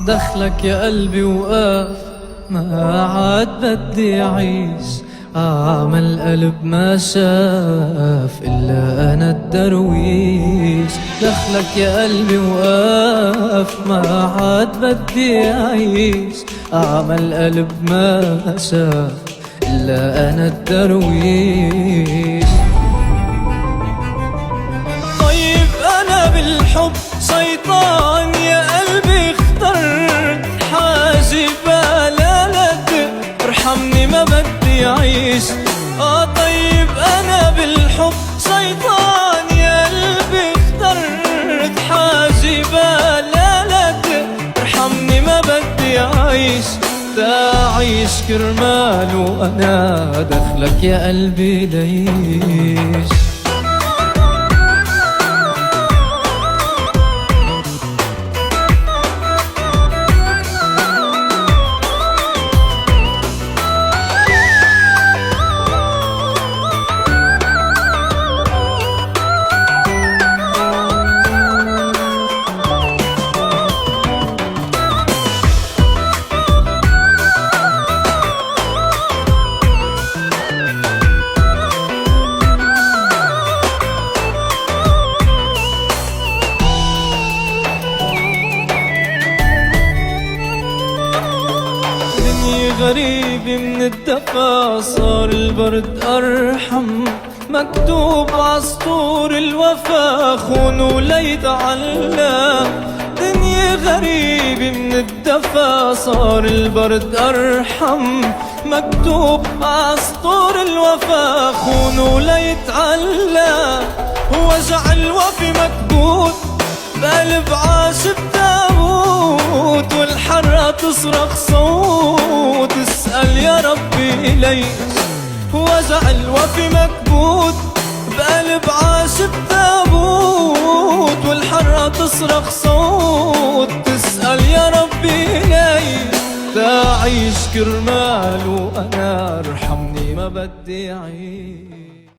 دخلك يا قلبي وقاف، ما عاد بدي أعيش. أعمل قلب ما شاف إلا أنا الدرويش. دخلك يا قلبي وقاف، ما عاد بدي أعيش. أعمل قلب ما شاف إلا أنا الدرويش. طيب أنا بالحب شيطان يا قلبي، اخترت حاجبة لا لا ارحمني ما بدي أعيش. طيب أنا بالحب شيطان يا قلبي، اخترت حاجبة لا لا ارحمني ما بدي أعيش. أعيش كرمال وأنا دخلك يا قلبي ليش. غريبي من الدفا صار البرد أرحم. مكتوب عسطور الوفا خون وليتعلم. دنيا غريبي من الدفا صار البرد أرحم. مكتوب عسطور الوفا خون وليتعلم. وجع الوفي مكبوت بقلب عاشق تابوت، والحرة تصرخ صوت اسأل يا ربي ليش. وجع الوفي مكبوت بقلب عاشق تابوت، والحرة تصرخ صوت تسأل يا ربي ليش. تعيش كرمال وأنا ارحمني ما بدي أعيش.